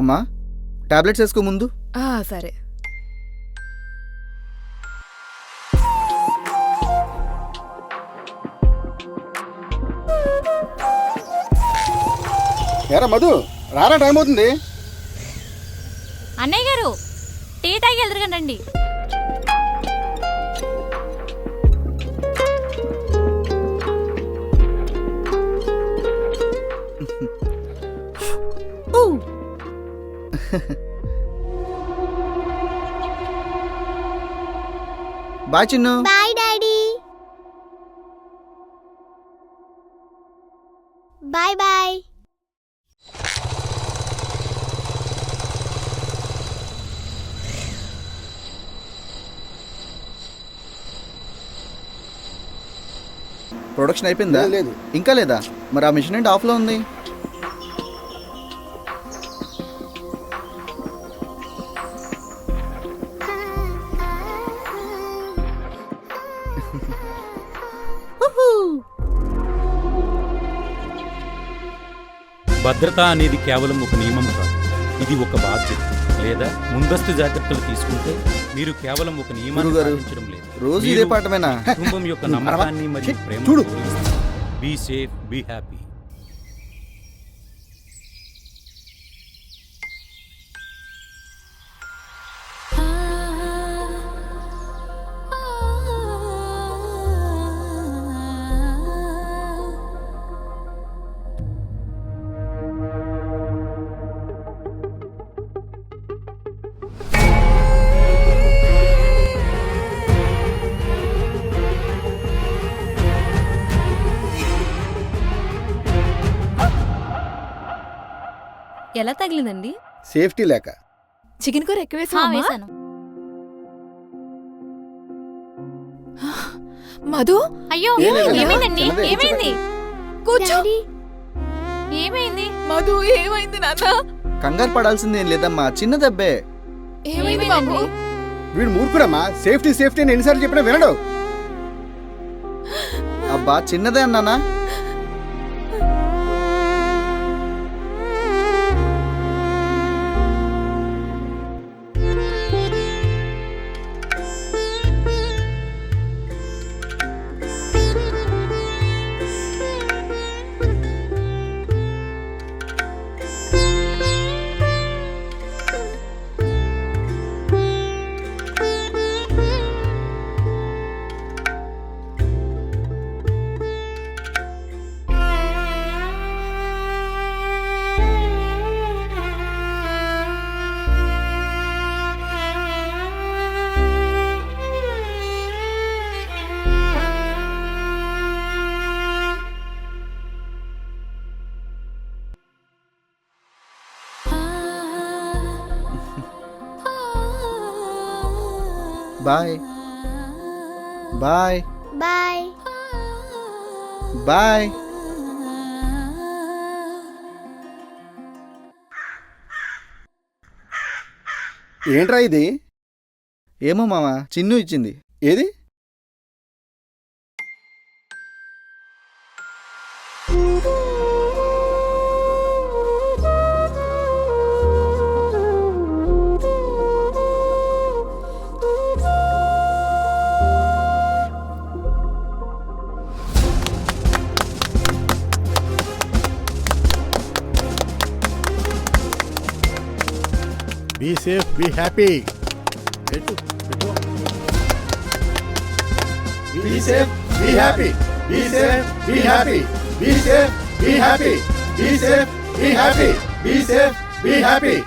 అమ్మా టాబ్లెట్స్ వేసుకో ముందు. సరే. ఏరా మధు రారా, టైం అవుతుంది. అన్నయ్య గారు టీ తాగి ఎదురుగండి. Bye Chinnu. Bye daddy. Bye bye. Production అయిపోయిందా? లేదు. ఇంకా లేదా? మరి ఆ మిషన్ ఏంటి ఆఫ్లో ఉంది? భద్రత అనేది కేవలం ఒక నియమం కాదు, ఇది ఒక బాధ్యత. లేదా ముందస్తు జాగ్రత్తలు తీసుకుంటే మీరు కేవలం ఒక నియమాన్ని పాటించడం లేదు, రోజు ఇదే పాఠమేనా? కుటుంబం యొక్క నమ్మకాన్ని మరియు ప్రేమ. Be safe, be happy. ఎలా తగిలిందండి? సేఫ్టీ లేక. చికెన్ కూర ఎక్కువ వేసాను. మధు, అయ్యో ఏమైందండి? ఏమైంది? కూర్చో. ఏమైంది? మధు ఏమైంది నాన్న? కంగారు పడాల్సిందేం లేదమ్మా, చిన్న దెబ్బే. ఏమైంది బాబు? వీడు మూర్ఖుడమ్మా, సేఫ్టీ సేఫ్టీ అని ఎన్నిసార్లు చెప్పినా వినడు. అబ్బా చిన్నదే అన్నానా? Bye bye bye bye. ఏంట్రా ఇది? ఏమో మామ, చిన్ను ఇచ్చింది. ఏది? Be safe, be happy. Be safe, be happy. Be safe, be happy. Be safe, be happy. Be safe, be happy. Be safe, be happy.